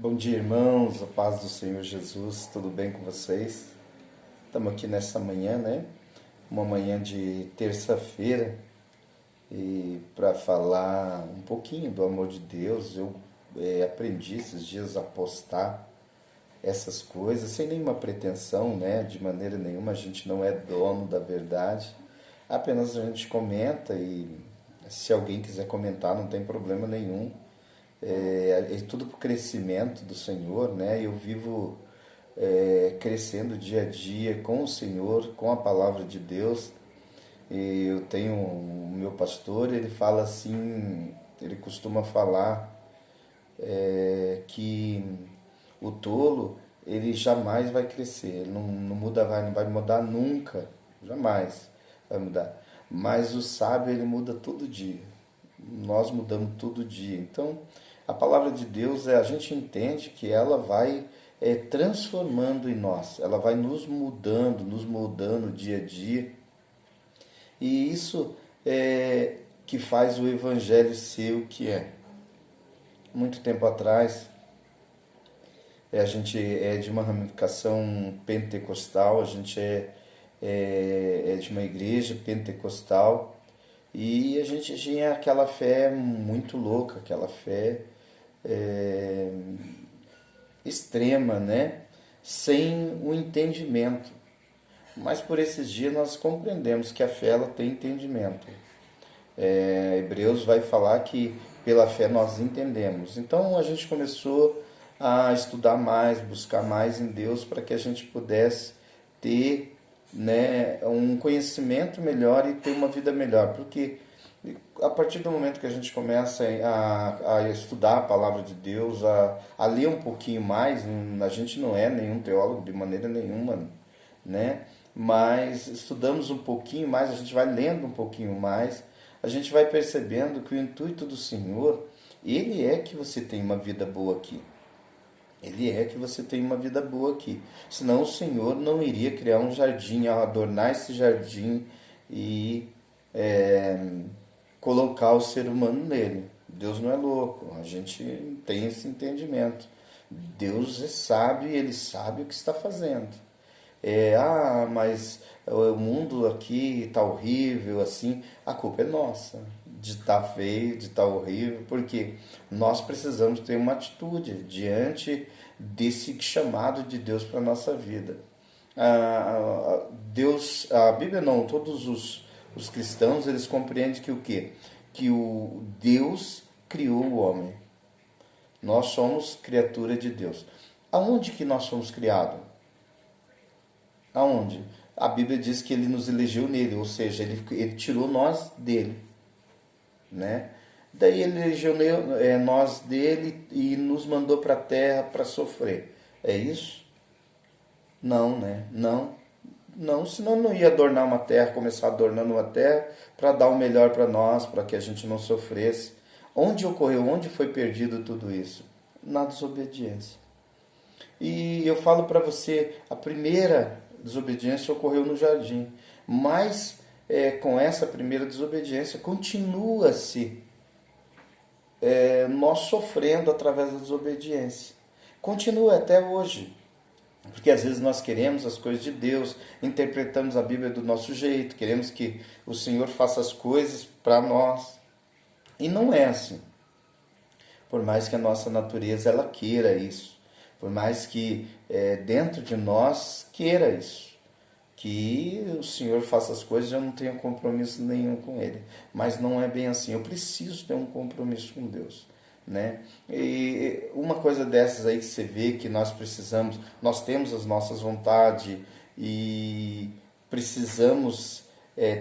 Bom dia, irmãos, a paz do Senhor Jesus, tudo bem com vocês? Estamos aqui nessa manhã, né? Uma manhã de terça-feira e para falar um pouquinho do amor de Deus. Eu aprendi esses dias a postar essas coisas sem nenhuma pretensão, né? De maneira nenhuma, a gente não é dono da verdade, apenas a gente comenta e se alguém quiser comentar, não tem problema nenhum. É tudo para o crescimento do Senhor, né? Eu vivo crescendo dia a dia com o Senhor, com a palavra de Deus. E eu tenho o meu pastor, ele fala assim, ele costuma falar que o tolo, ele jamais vai crescer, ele não muda, não vai mudar nunca, jamais vai mudar. Mas o sábio, ele muda todo dia. Nós mudamos todo dia. Então, a palavra de Deus, a gente entende que ela vai transformando em nós, ela vai nos moldando dia a dia. E isso é que faz o evangelho ser o que é. Muito tempo atrás, a gente é de uma ramificação pentecostal, a gente é de uma igreja pentecostal e a gente tinha aquela fé muito louca, aquela fé é, extrema, né? Sem o entendimento. Mas por esses dias nós compreendemos que a fé ela tem entendimento. Hebreus vai falar que pela fé nós entendemos. Então a gente começou a estudar mais, buscar mais em Deus para que a gente pudesse ter, né, um conhecimento melhor e ter uma vida melhor. Porque a partir do momento que a gente começa a estudar a palavra de Deus, a ler um pouquinho mais, a gente não é nenhum teólogo de maneira nenhuma, né? Mas estudamos um pouquinho mais, a gente vai lendo um pouquinho mais, a gente vai percebendo que o intuito do Senhor, ele é que você tenha uma vida boa aqui. Ele é que você tenha uma vida boa aqui. Senão o Senhor não iria criar um jardim, adornar esse jardim e é, colocar o ser humano nele. Deus não é louco, a gente tem esse entendimento. Deus é sábio e ele sabe o que está fazendo. Mas o mundo aqui está horrível, assim. A culpa é nossa de estar feio, de estar horrível, porque nós precisamos ter uma atitude diante desse chamado de Deus para a nossa vida. Deus, a Bíblia não, todos os cristãos, eles compreendem que o quê? Que o Deus criou o homem. Nós somos criatura de Deus. Aonde que nós fomos criados? Aonde? A Bíblia diz que ele nos elegeu nele, ou seja, ele tirou nós dele, né? Daí ele elegeu nós dele e nos mandou para a terra para sofrer. É isso? Não, né? Não. Não, senão não ia adornar uma terra, começar adornando uma terra para dar o melhor para nós, para que a gente não sofresse. Onde ocorreu, onde foi perdido tudo isso? Na desobediência. E eu falo para você, a primeira desobediência ocorreu no jardim, mas com essa primeira desobediência continua-se nós sofrendo através da desobediência. Continua até hoje. Porque às vezes nós queremos as coisas de Deus, interpretamos a Bíblia do nosso jeito, queremos que o Senhor faça as coisas para nós. E não é assim. Por mais que a nossa natureza ela queira isso, por mais que dentro de nós queira isso, que o Senhor faça as coisas, eu não tenho compromisso nenhum com Ele. Mas não é bem assim, eu preciso ter um compromisso com Deus, né? E uma coisa dessas aí que você vê que nós precisamos, nós temos as nossas vontades e precisamos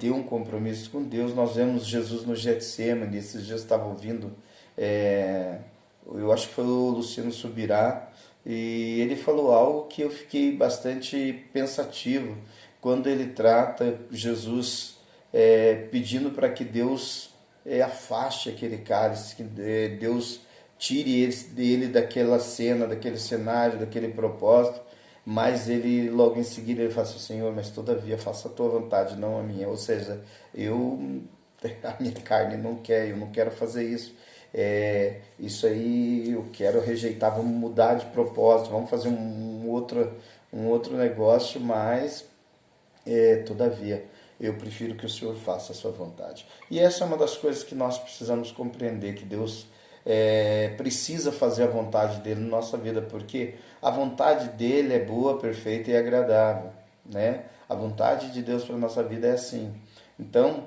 ter um compromisso com Deus. Nós vemos Jesus no Getsemane, esses dias eu estava ouvindo, eu acho que foi o Luciano Subirá, e ele falou algo que eu fiquei bastante pensativo, quando ele trata Jesus pedindo para que Deus afaste aquele cálice, que Deus tire dele daquela cena, daquele cenário, daquele propósito, mas ele logo em seguida ele fala assim, Senhor, mas todavia faça a tua vontade, não a minha. Ou seja, a minha carne não quer, eu não quero fazer isso. Isso aí eu quero rejeitar, vamos mudar de propósito, vamos fazer um outro negócio, mas todavia eu prefiro que o Senhor faça a sua vontade. E essa é uma das coisas que nós precisamos compreender, que Deus precisa fazer a vontade dele na nossa vida, porque a vontade dele é boa, perfeita e agradável, né? A vontade de Deus para a nossa vida é assim. Então,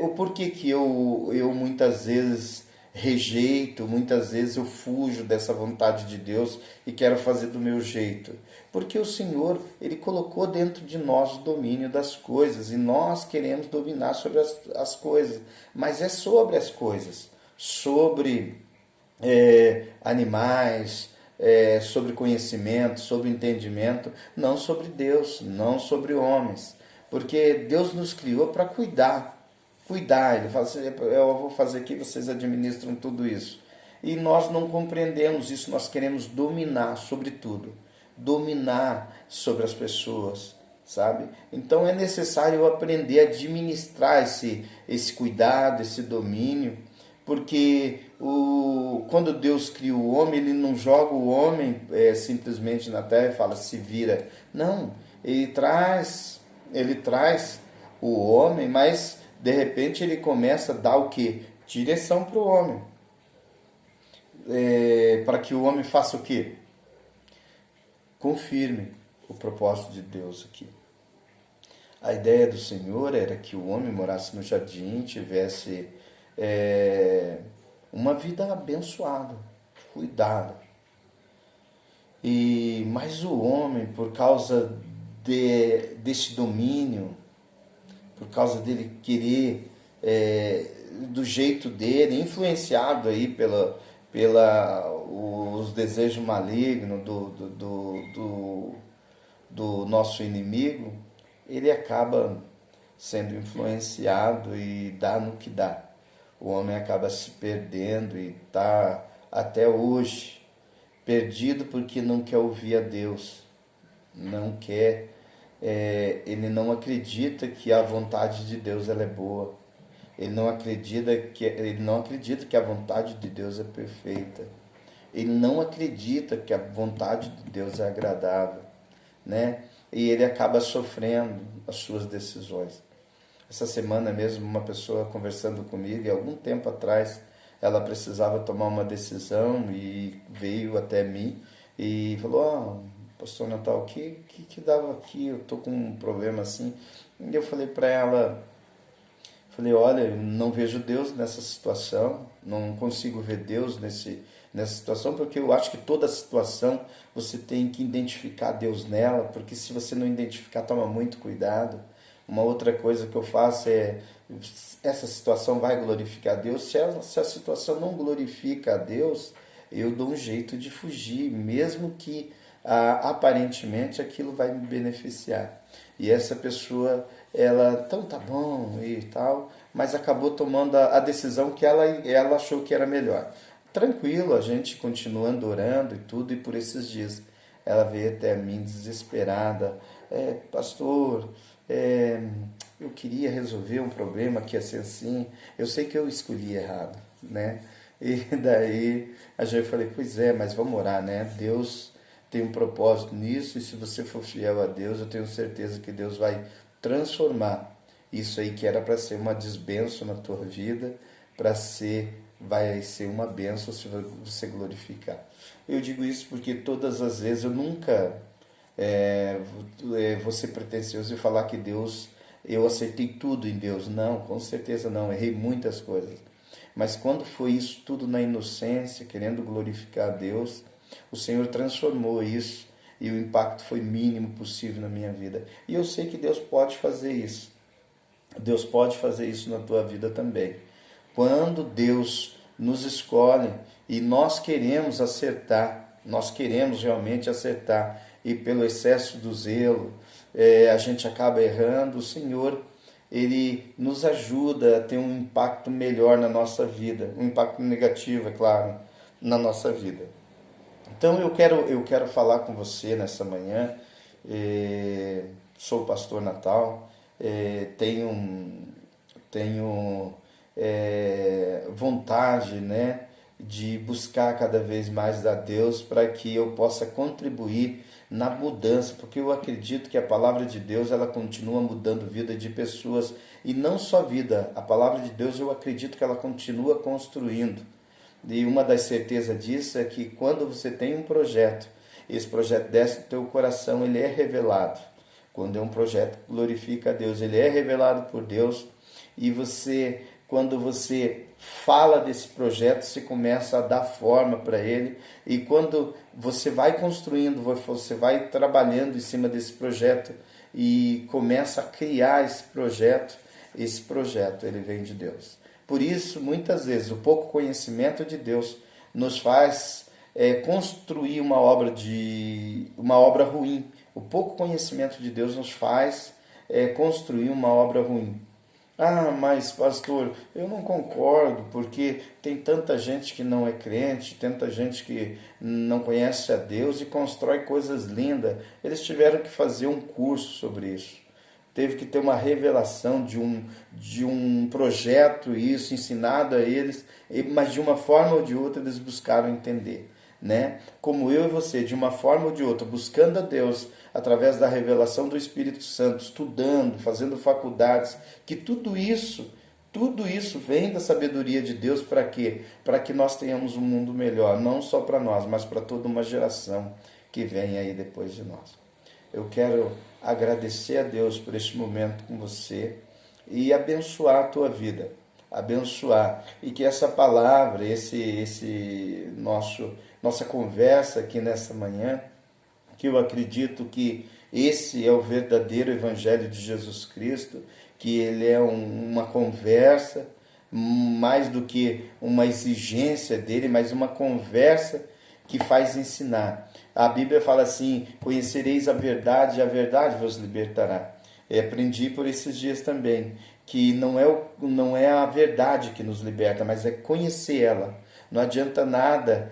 o porquê que eu muitas vezes rejeito, muitas vezes eu fujo dessa vontade de Deus e quero fazer do meu jeito? Porque o Senhor, Ele colocou dentro de nós o domínio das coisas e nós queremos dominar sobre as coisas, mas é sobre as coisas, sobre animais, sobre conhecimento, sobre entendimento, não sobre Deus, não sobre homens. Porque Deus nos criou para cuidar. Ele fala assim, eu vou fazer aqui, vocês administram tudo isso. E nós não compreendemos isso, nós queremos dominar sobre tudo, dominar sobre as pessoas, sabe? Então é necessário eu aprender a administrar esse cuidado, esse domínio, porque quando Deus cria o homem, Ele não joga o homem simplesmente na terra e fala, se vira. Não, ele traz o homem, mas de repente ele começa a dar o quê? Direção para o homem. Para que o homem faça o quê? Confirme o propósito de Deus aqui. A ideia do Senhor era que o homem morasse no jardim, tivesse uma vida abençoada, cuidada. Mas o homem, por causa desse domínio, por causa dele querer do jeito dele, influenciado aí os desejos malignos do nosso inimigo, ele acaba sendo influenciado e dá no que dá. O homem acaba se perdendo e está até hoje perdido porque não quer ouvir a Deus, não quer, ele não acredita que a vontade de Deus ela é boa, ele não acredita que a vontade de Deus é perfeita, ele não acredita que a vontade de Deus é agradável, né? E ele acaba sofrendo as suas decisões. Essa semana mesmo, uma pessoa conversando comigo, e algum tempo atrás, ela precisava tomar uma decisão e veio até mim e falou, pastor Natal, o que dava aqui? Eu tô com um problema assim. E eu falei para ela, olha, eu não vejo Deus nessa situação, não consigo ver Deus nessa situação, porque eu acho que toda situação você tem que identificar Deus nela, porque se você não identificar, toma muito cuidado. Uma outra coisa que eu faço essa situação vai glorificar a Deus? Se a situação não glorifica a Deus, eu dou um jeito de fugir, mesmo que aparentemente aquilo vai me beneficiar. E essa pessoa, ela, então tá bom e tal, mas acabou tomando a decisão que ela achou que era melhor. Tranquilo, a gente continuando orando e tudo, e por esses dias ela veio até mim desesperada, pastor, eu queria resolver um problema que ia ser assim, eu sei que eu escolhi errado, né? E daí eu falei, pois mas vamos orar, né? Deus tem um propósito nisso, e se você for fiel a Deus, eu tenho certeza que Deus vai transformar isso aí que era para ser uma desbenção na tua vida, vai ser uma bênção se você glorificar. Eu digo isso porque todas as vezes eu nunca vou ser pretensioso e falar que eu acertei tudo em Deus. Não, com certeza não, errei muitas coisas. Mas quando foi isso tudo na inocência, querendo glorificar a Deus, o Senhor transformou isso e o impacto foi mínimo possível na minha vida. E eu sei que Deus pode fazer isso. Deus pode fazer isso na tua vida também. Quando Deus nos escolhe e nós queremos acertar, nós queremos realmente acertar, e pelo excesso do zelo, a gente acaba errando, o Senhor, Ele nos ajuda a ter um impacto melhor na nossa vida, um impacto negativo, é claro, na nossa vida. Então eu quero falar com você nessa manhã, sou o pastor Natal, tenho vontade, né, de buscar cada vez mais a Deus para que eu possa contribuir na mudança, porque eu acredito que a palavra de Deus ela continua mudando a vida de pessoas e não só vida, a palavra de Deus eu acredito que ela continua construindo. E uma das certezas disso é que quando você tem um projeto, esse projeto desce no teu coração, ele é revelado. Quando é um projeto que glorifica a Deus, ele é revelado por Deus e você, quando você fala desse projeto, você começa a dar forma para ele e quando você vai construindo, você vai trabalhando em cima desse projeto e começa a criar esse projeto ele vem de Deus. Por isso, muitas vezes, o pouco conhecimento de Deus nos faz construir uma obra ruim. O pouco conhecimento de Deus nos faz construir uma obra ruim. Ah, mas pastor, eu não concordo, porque tem tanta gente que não é crente, tanta gente que não conhece a Deus e constrói coisas lindas. Eles tiveram que fazer um curso sobre isso. Teve que ter uma revelação de um projeto, isso ensinado a eles, mas de uma forma ou de outra eles buscaram entender, né? Como eu e você, de uma forma ou de outra, buscando a Deus através da revelação do Espírito Santo, estudando, fazendo faculdades, que tudo isso vem da sabedoria de Deus para quê? Para que nós tenhamos um mundo melhor, não só para nós, mas para toda uma geração que vem aí depois de nós. Eu quero agradecer a Deus por este momento com você e abençoar a tua vida, abençoar, e que essa palavra, nossa conversa aqui nessa manhã, que eu acredito que esse é o verdadeiro Evangelho de Jesus Cristo, que ele é uma conversa, mais do que uma exigência dele, mas uma conversa que faz ensinar. A Bíblia fala assim, conhecereis a verdade e a verdade vos libertará. Eu aprendi por esses dias também, que não é a verdade que nos liberta, mas é conhecer ela. Não adianta nada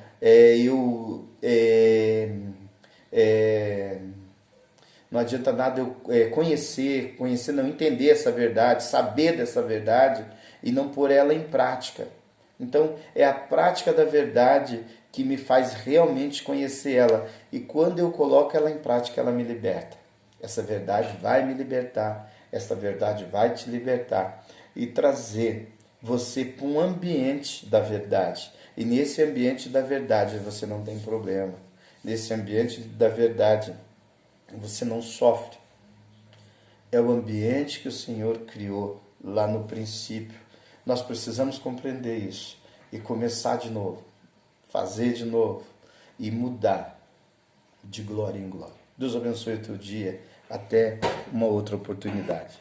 não adianta nada eu conhecer, não entender essa verdade, saber dessa verdade e não pôr ela em prática. Então, é a prática da verdade que me faz realmente conhecer ela. E quando eu coloco ela em prática, ela me liberta. Essa verdade vai me libertar, essa verdade vai te libertar e trazer você para um ambiente da verdade. E nesse ambiente da verdade você não tem problema. Nesse ambiente da verdade você não sofre. É o ambiente que o Senhor criou lá no princípio. Nós precisamos compreender isso e começar de novo, fazer de novo e mudar de glória em glória. Deus abençoe o teu dia. Até uma outra oportunidade.